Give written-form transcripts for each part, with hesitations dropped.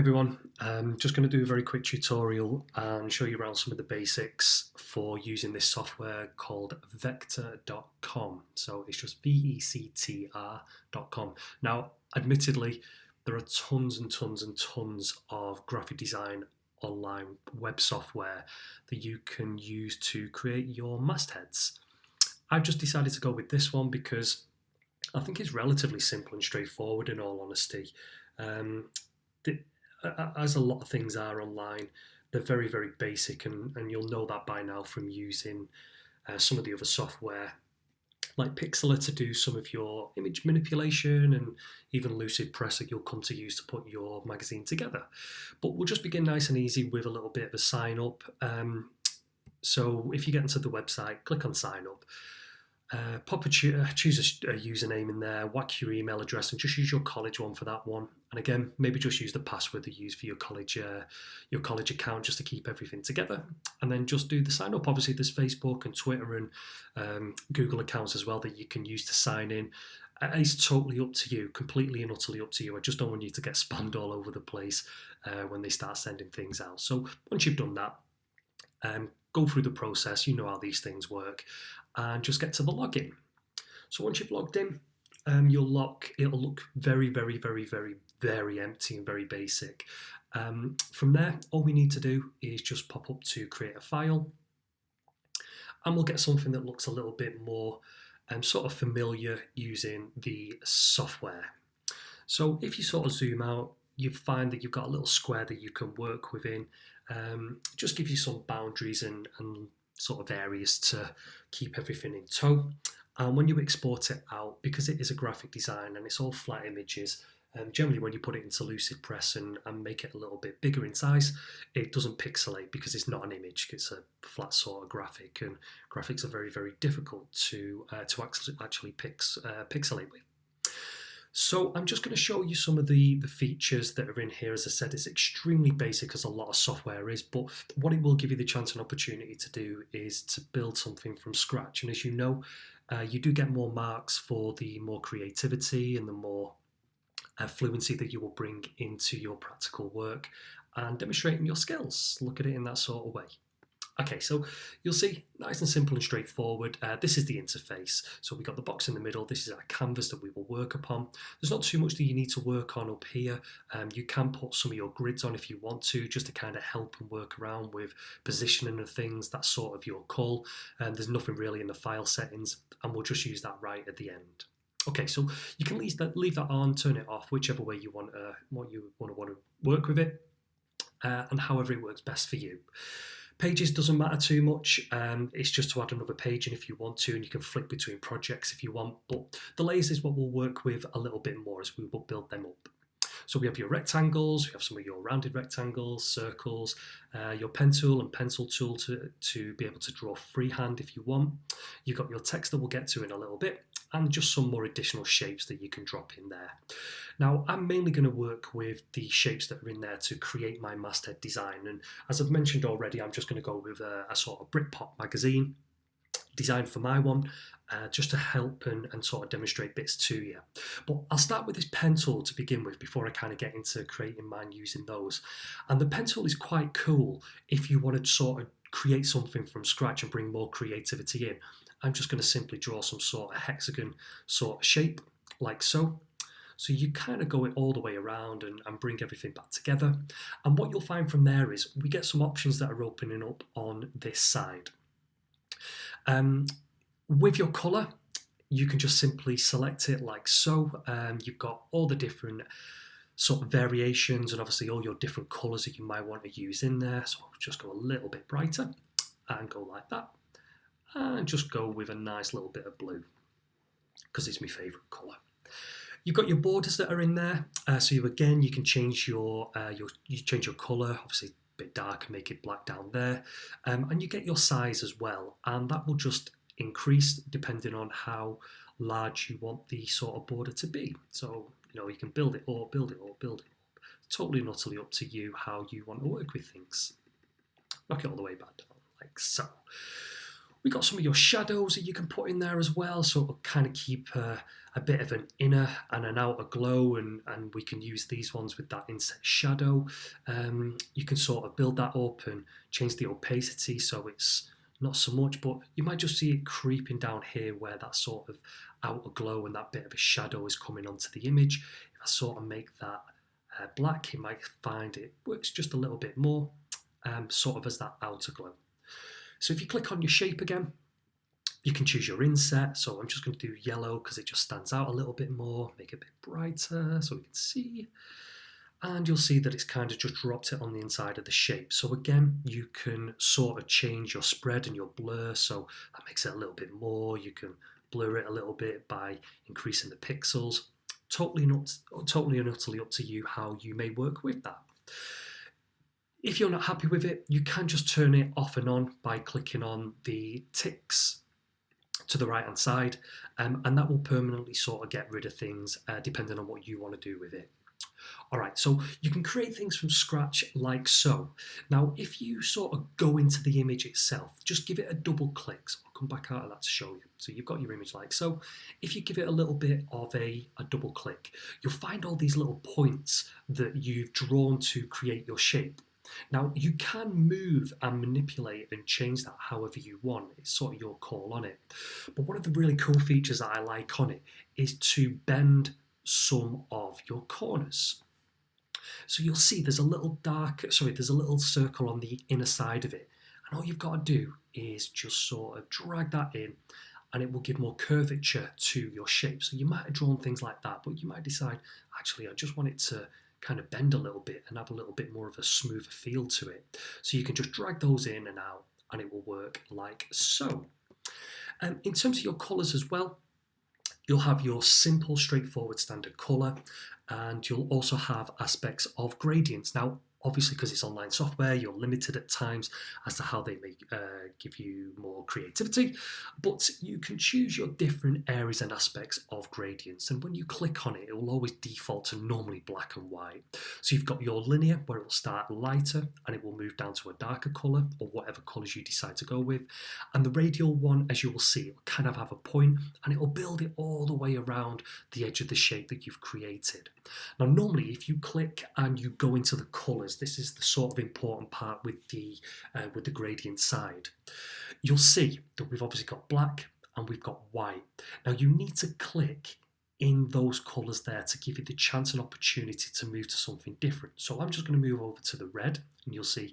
Everyone, I'm just going to do a very quick tutorial and show you around some of the basics for using this software called Vectr.com. So it's just Vectr.com. Now, admittedly, there are tons and tons and tons of graphic design online web software that you can use to create your mastheads. I've just decided to go with this one because I think it's relatively simple and straightforward, in all honesty. Um, as a lot of things are online, they're very, very basic, and you'll know that by now from using some of the other software like Pixlr to do some of your image manipulation, and even Lucid Press that you'll come to use to put your magazine together. But we'll just begin nice and easy with a little bit of a sign up. So if you get into the website, click on sign up. Choose a username in there, whack your email address, and just use your college one for that one. And again, maybe just use the password that you use for your college account, just to keep everything together. And then just do the sign up. Obviously, there's Facebook and Twitter and Google accounts as well that you can use to sign in. It's totally up to you, completely and utterly up to you. I just don't want you to get spammed all over the place when they start sending things out. So once you've done that, go through the process. You know how these things work, and just get to the login. So once you've logged in, it'll look very, very, very, very, very empty and very basic. From there, all we need to do is just pop up to create a file, and we'll get something that looks a little bit more sort of familiar using the software. So if you sort of zoom out, you find that you've got a little square that you can work within. Just give you some boundaries and sort of areas to keep everything in tow. And when you export it out, because it is a graphic design and it's all flat images, generally when you put it into Lucid Press and make it a little bit bigger in size, it doesn't pixelate because it's not an image, it's a flat sort of graphic, and graphics are very, very difficult to actually pixelate with. So I'm just going to show you some of the features that are in here. As I said, it's extremely basic, as a lot of software is, but what it will give you the chance and opportunity to do is to build something from scratch. And as you know, you do get more marks for the more creativity and the more fluency that you will bring into your practical work and demonstrating your skills. Look at it in that sort of way. Okay, so you'll see, nice and simple and straightforward. This is the interface. So we've got the box in the middle. This is our canvas that we will work upon. There's not too much that you need to work on up here. You can put some of your grids on if you want to, just to kind of help and work around with positioning of things. That's sort of your call. There's nothing really in the file settings, and we'll just use that right at the end. Okay, so you can leave that on, turn it off, whichever way you want to work with it, and however it works best for you. Pages doesn't matter too much. It's just to add another page in if you want to, and you can flick between projects if you want. But the layers is what we'll work with a little bit more as we will build them up. So we have your rectangles, we have some of your rounded rectangles, circles, your pen tool and pencil tool to be able to draw freehand if you want. You've got your text that we'll get to in a little bit, and just some more additional shapes that you can drop in there. Now, I'm mainly going to work with the shapes that are in there to create my masthead design. And as I've mentioned already, I'm just going to go with a sort of Britpop magazine design for my one, just to help and sort of demonstrate bits to you. But I'll start with this pen tool to begin with before I kind of get into creating mine using those. And the pen tool is quite cool if you want to sort of create something from scratch and bring more creativity in. I'm just going to simply draw some sort of hexagon sort of shape, like so. So you kind of go it all the way around and bring everything back together. And what you'll find from there is we get some options that are opening up on this side. With your colour, you can just simply select it like so. You've got all the different sort of variations and obviously all your different colours that you might want to use in there. So I'll just go a little bit brighter and go like that. And just go with a nice little bit of blue because it's my favourite colour. You've got your borders that are in there. So you can change your colour, obviously a bit darker, make it black down there. And you get your size as well. And that will just increase depending on how large you want the sort of border to be. So, you can build it or build it or build it up. Totally and utterly up to you how you want to work with things. Knock it all the way back down, like so. We got some of your shadows that you can put in there as well, so it'll kind of keep a bit of an inner and an outer glow, and we can use these ones with that inset shadow. You can sort of build that up and change the opacity so it's not so much, but you might just see it creeping down here where that sort of outer glow and that bit of a shadow is coming onto the image. If I sort of make that black, you might find it works just a little bit more, sort of as that outer glow. So if you click on your shape again, you can choose your inset. So I'm just going to do yellow because it just stands out a little bit more, make it a bit brighter so we can see. And you'll see that it's kind of just dropped it on the inside of the shape. So again, you can sort of change your spread and your blur, so that makes it a little bit more. You can blur it a little bit by increasing the pixels. Totally and utterly up to you how you may work with that. If you're not happy with it, you can just turn it off and on by clicking on the ticks to the right hand side, and that will permanently sort of get rid of things depending on what you want to do with it. Alright, so you can create things from scratch like so. Now, if you sort of go into the image itself, just give it a double click. So I'll come back out of that to show you. So you've got your image like so. If you give it a little bit of a double click, you'll find all these little points that you've drawn to create your shape. Now, you can move and manipulate and change that however you want. It's sort of your call on it. But one of the really cool features that I like on it is to bend some of your corners. So you'll see there's a little circle on the inner side of it. And all you've got to do is just sort of drag that in, and it will give more curvature to your shape. So you might have drawn things like that, but you might decide, actually, I just want it to kind of bend a little bit and have a little bit more of a smoother feel to it. So you can just drag those in and out, and it will work like so. In terms of your colours as well, you'll have your simple, straightforward standard colour, and you'll also have aspects of gradients. Now, obviously, because it's online software, you're limited at times as to how they may give you more creativity, but you can choose your different areas and aspects of gradients. And when you click on it, it will always default to normally black and white. So you've got your linear, where it will start lighter and it will move down to a darker colour, or whatever colours you decide to go with. And the radial one, as you will see, it will kind of have a point, and it will build it all the way around the edge of the shape that you've created. Now, normally, if you click and you go into the colours, this is the sort of important part with the gradient side. You'll see that we've obviously got black and we've got white. Now, you need to click in those colours there to give you the chance and opportunity to move to something different. So I'm just going to move over to the red, and you'll see,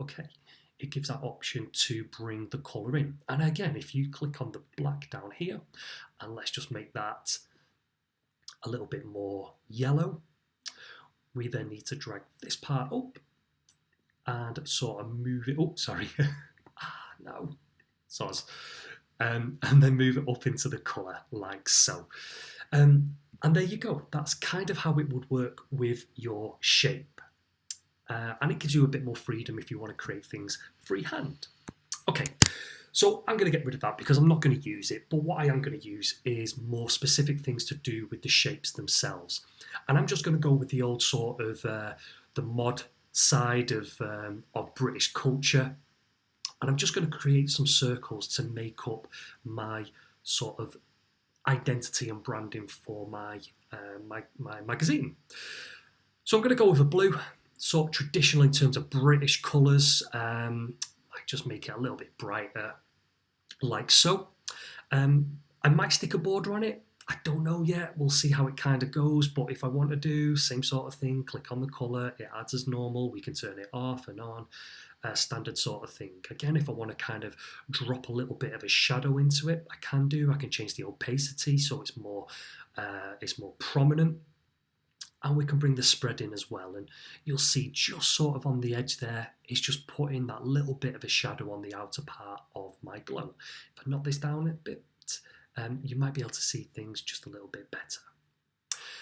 okay, it gives that option to bring the colour in. And again, if you click on the black down here, and let's just make that a little bit more yellow, we then need to drag this part up and sort of move it up, no, soz. And then move it up into the colour like so. And there you go, that's kind of how it would work with your shape. And it gives you a bit more freedom if you want to create things freehand. Okay, so I'm going to get rid of that because I'm not going to use it, but what I am going to use is more specific things to do with the shapes themselves. And I'm just going to go with the old sort of the mod side of British culture. And I'm just going to create some circles to make up my sort of identity and branding for my magazine. So I'm going to go with a blue, sort of traditional in terms of British colours. I just make it a little bit brighter, like so. I might stick a border on it. I don't know yet. We'll see how it kind of goes. But if I want to do same sort of thing, click on the colour, it adds as normal. We can turn it off and on, standard sort of thing. Again, if I want to kind of drop a little bit of a shadow into it, I can do. I can change the opacity so it's more prominent. And we can bring the spread in as well. And you'll see just sort of on the edge there, it's just putting that little bit of a shadow on the outer part of my glow. If I knock this down a bit, you might be able to see things just a little bit better.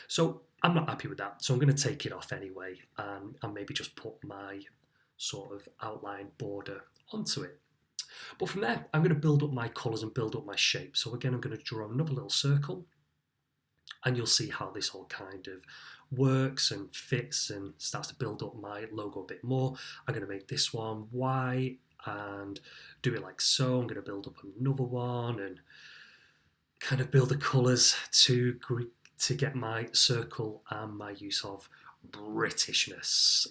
So I'm not happy with that. So I'm going to take it off anyway, and maybe just put my sort of outline border onto it. But from there, I'm going to build up my colours and build up my shape. So again, I'm going to draw another little circle, and you'll see how this all kind of works and fits and starts to build up my logo a bit more. I'm going to make this one white and do it like so. I'm going to build up another one and kind of build the colours to get my circle and my use of Britishness.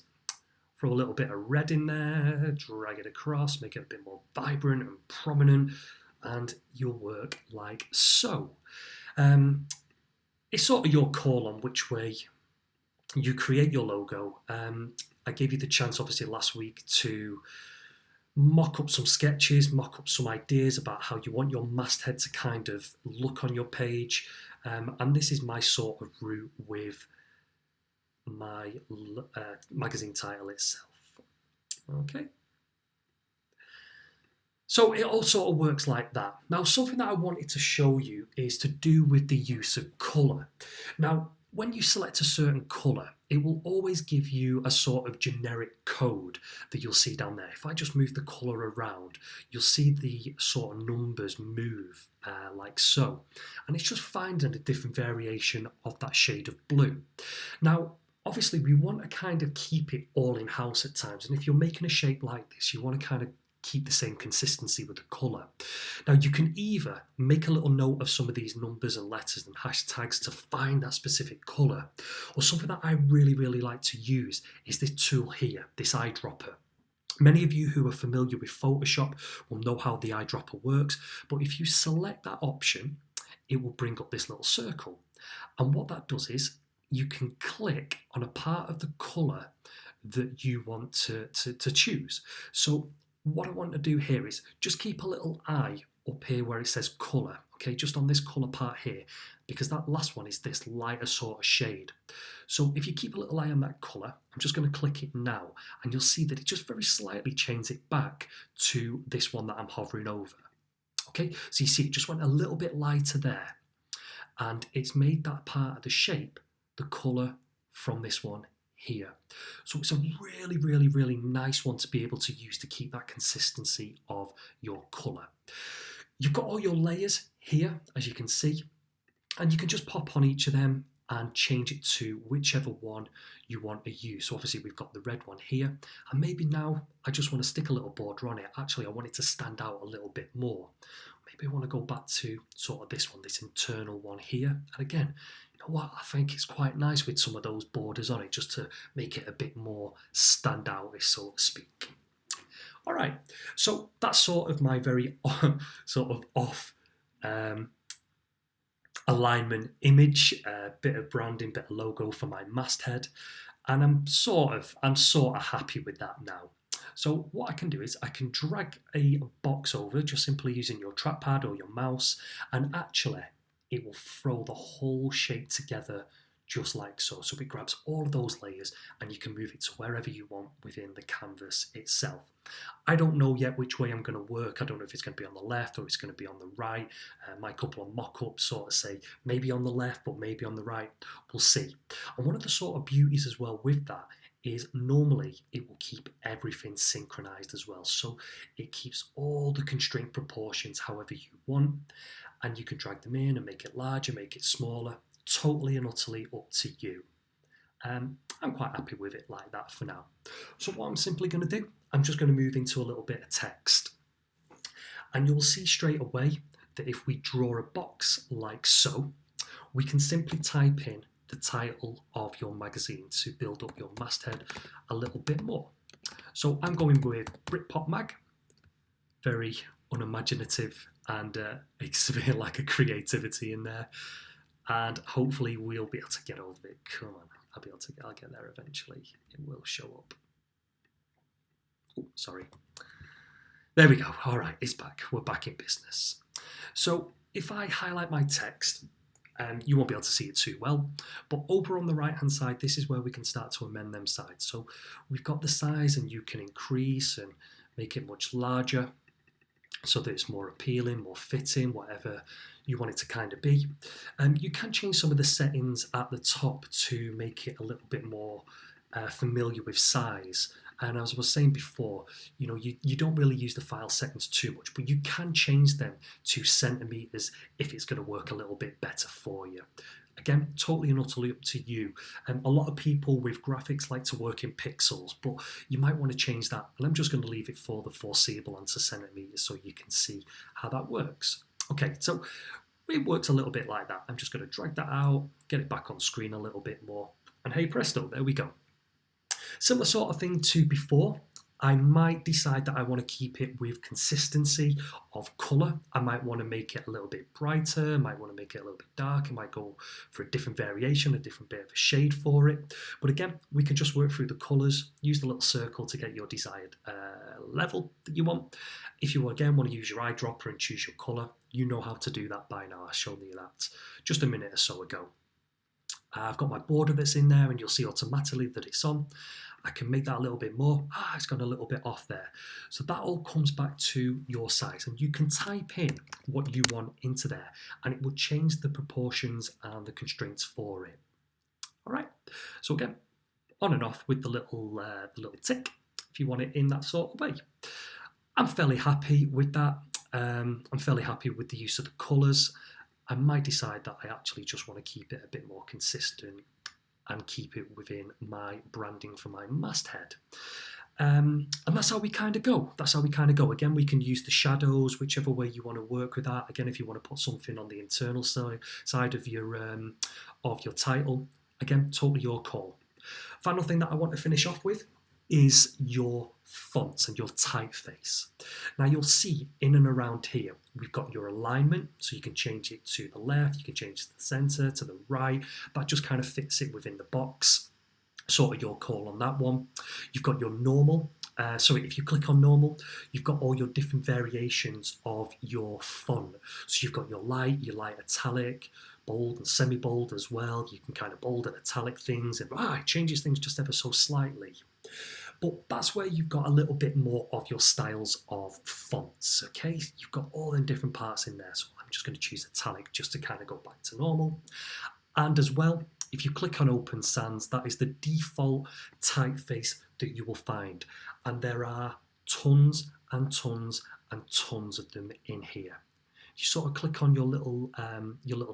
Throw a little bit of red in there, drag it across, make it a bit more vibrant and prominent, and you'll work like so. It's sort of your call on which way you create your logo. I gave you the chance, obviously, last week to mock up some sketches, mock up some ideas about how you want your masthead to kind of look on your page. And this is my sort of route with my magazine title itself. Okay. So it all sort of works like that. Now, something that I wanted to show you is to do with the use of colour. Now, when you select a certain colour, it will always give you a sort of generic code that you'll see down there. If I just move the colour around, you'll see the sort of numbers move like so. And it's just finding a different variation of that shade of blue. Now, obviously, we want to kind of keep it all in-house at times. And if you're making a shape like this, you want to kind of keep the same consistency with the colour. Now, you can either make a little note of some of these numbers and letters and hashtags to find that specific colour, or something that I really, really like to use is this tool here, this eyedropper. Many of you who are familiar with Photoshop will know how the eyedropper works, but if you select that option, it will bring up this little circle. And what that does is you can click on a part of the colour that you want to choose. So what I want to do here is just keep a little eye up here where it says colour, okay, just on this colour part here, because that last one is this lighter sort of shade. So if you keep a little eye on that colour, I'm just going to click it now, and you'll see that it just very slightly changes it back to this one that I'm hovering over. Okay, so you see it just went a little bit lighter there, and it's made that part of the shape the colour from this one here. So it's a really, really, really nice one to be able to use to keep that consistency of your colour. You've got all your layers here, as you can see, and you can just pop on each of them and change it to whichever one you want to use. So obviously we've got the red one here, and maybe now I just want to stick a little border on it. Actually, I want it to stand out a little bit more. Maybe I want to go back to sort of this one, this internal one here. And again, you know what, I think it's quite nice with some of those borders on it, just to make it a bit more standout-ish, so to speak. All right, so that's sort of my very sort of off alignment image, bit of branding, bit of logo for my masthead, and I'm sort of happy with that now. So what I can do is I can drag a box over just simply using your trackpad or your mouse, and actually it will throw the whole shape together just like so. So it grabs all of those layers and you can move it to wherever you want within the canvas itself. I don't know yet which way I'm going to work. I don't know if it's going to be on the left or it's going to be on the right. My couple of mock-ups sort of say maybe on the left, but maybe on the right. We'll see. And one of the sort of beauties as well with that is normally it will keep everything synchronized as well. So it keeps all the constraint proportions however you want, and you can drag them in and make it larger, make it smaller, totally and utterly up to you. I'm quite happy with it like that for now. So what I'm simply going to do, I'm just going to move into a little bit of text. And you'll see straight away that if we draw a box like so, we can simply type in the title of your magazine to build up your masthead a little bit more. So I'm going with Britpop Mag, very unimaginative and exhibit like a creativity in there. And hopefully we'll be able to get over it. Come on, I'll get there eventually. It will show up. Oh, sorry. There we go. All right, it's back. We're back in business. So if I highlight my text, you won't be able to see it too well, but over on the right hand side, this is where we can start to amend them sides. So we've got the size, and you can increase and make it much larger so that it's more appealing, more fitting, whatever you want it to kind of be. You can change some of the settings at the top to make it a little bit more familiar with size. And as I was saying before, you know, you don't really use the file settings too much, but you can change them to centimeters if it's going to work a little bit better for you. Again, totally and utterly up to you. A lot of people with graphics like to work in pixels, but you might want to change that. And I'm just going to leave it for the foreseeable onto centimeters so you can see how that works. Okay, so it works a little bit like that. I'm just going to drag that out, get it back on screen a little bit more. And hey presto, there we go. Similar sort of thing to before. I might decide that I want to keep it with consistency of colour. I might want to make it a little bit brighter, might want to make it a little bit darker, might go for a different variation, a different bit of a shade for it. But again, we can just work through the colours, use the little circle to get your desired level that you want. If you again want to use your eyedropper and choose your colour, you know how to do that by now. I've shown you that just a minute or so ago. I've got my border that's in there and you'll see automatically that it's on. I can make that a little bit more. It's gone a little bit off there. So that all comes back to your size and you can type in what you want into there and it will change the proportions and the constraints for it. All right, so again, on and off with the little tick if you want it in that sort of way. I'm fairly happy with that. I'm fairly happy with the use of the colours. I might decide that I actually just want to keep it a bit more consistent and keep it within my branding for my masthead. And that's how we kind of go. That's how we kind of go. Again, we can use the shadows, whichever way you want to work with that. Again, if you want to put something on the internal side of your title, again, totally your call. Final thing that I want to finish off with is your fonts and your typeface. Now you'll see in and around here, we've got your alignment, so you can change it to the left, you can change it to the center, to the right. That just kind of fits it within the box. Sort of your call on that one. You've got your normal. So if you click on normal, you've got all your different variations of your font. So you've got your light italic, bold and semi-bold as well. You can kind of bold and italic things, and it changes things just ever so slightly. But that's where you've got a little bit more of your styles of fonts, okay? You've got all them different parts in there. So I'm just going to choose italic just to kind of go back to normal. And as well, if you click on Open Sans, that is the default typeface that you will find. And there are tons and tons and tons of them in here. You sort of click on your little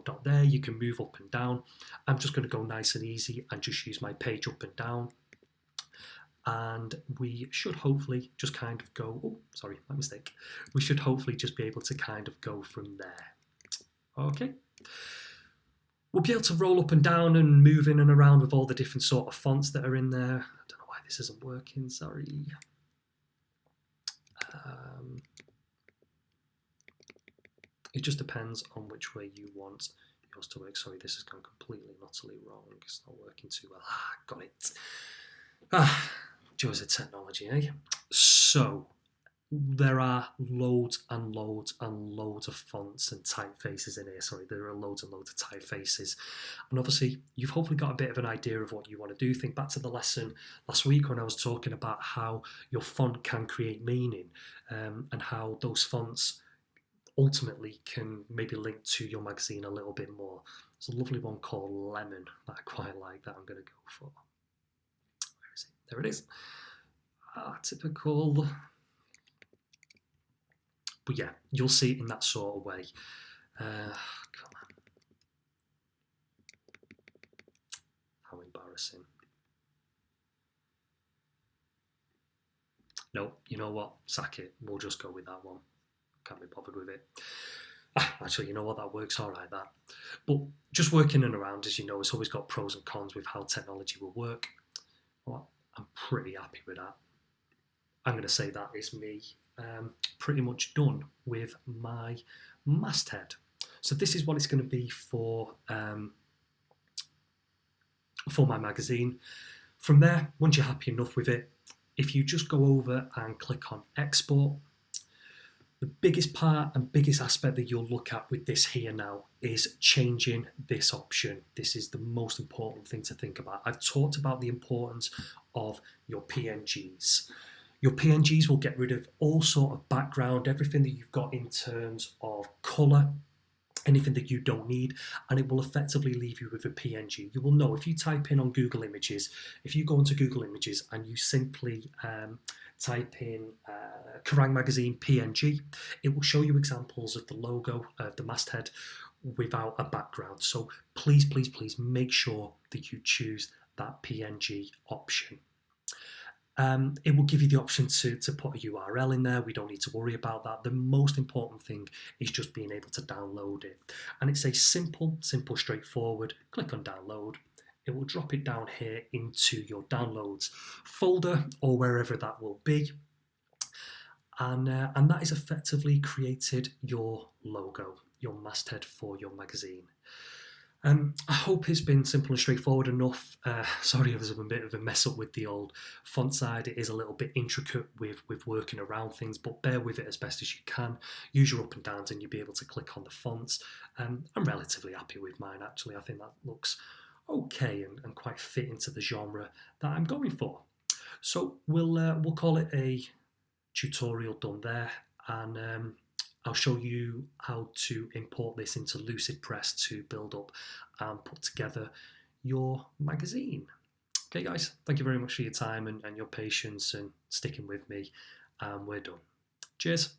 dot there, you can move up and down. I'm just going to go nice and easy and just use my page up and down. And we should hopefully just kind of go, my mistake. We should hopefully just be able to kind of go from there. Okay. We'll be able to roll up and down and move in and around with all the different sort of fonts that are in there. I don't know why this isn't working, sorry. It just depends on which way you want yours to work. Sorry, this has gone completely and utterly wrong. It's not working too well. Got it. Joys of technology, eh? So, there are loads and loads and loads of fonts and typefaces in here. Sorry, there are loads and loads of typefaces. And obviously, you've hopefully got a bit of an idea of what you want to do. Think back to the lesson last week when I was talking about how your font can create meaning and how those fonts ultimately can maybe link to your magazine a little bit more. There's a lovely one called Lemon that I quite like that I'm going to go for. Where is it? There it is. Typical. But yeah, you'll see it in that sort of way. Come on. How embarrassing. No, you know what? Sack it. We'll just go with that one. Can't be bothered with it. Actually, you know what? That works all right, that. But just working in and around, as you know, it's always got pros and cons with how technology will work. Well, I'm pretty happy with that. I'm going to say that is me pretty much done with my masthead. So this is what it's going to be for my magazine. From there, once you're happy enough with it, if you just go over and click on export, the biggest part and biggest aspect that you'll look at with this here now is changing this option. This is the most important thing to think about. I've talked about the importance of your PNGs. Your PNGs will get rid of all sort of background, everything that you've got in terms of colour, anything that you don't need, and it will effectively leave you with a PNG. You will know if you type in on Google Images, if you go into Google Images and you simply type in Kerrang magazine PNG, it will show you examples of the logo of the masthead without a background. So please, please, please make sure that you choose that PNG option. It will give you the option to put a URL in there. We don't need to worry about that. The most important thing is just being able to download it. And it's a simple, straightforward. Click on download. It will drop it down here into your downloads folder or wherever that will be. And that is effectively created your logo, your masthead for your magazine. I hope it's been simple and straightforward enough. Sorry if there's a bit of a mess up with the old font side. It is a little bit intricate with working around things, but bear with it as best as you can. Use your up and downs and you'll be able to click on the fonts. I'm relatively happy with mine, actually. I think that looks okay and quite fit into the genre that I'm going for. So we'll call it a tutorial done there, and I'll show you how to import this into Lucidpress to build up and put together your magazine. Okay guys, thank you very much for your time and your patience and sticking with me, and we're done. Cheers.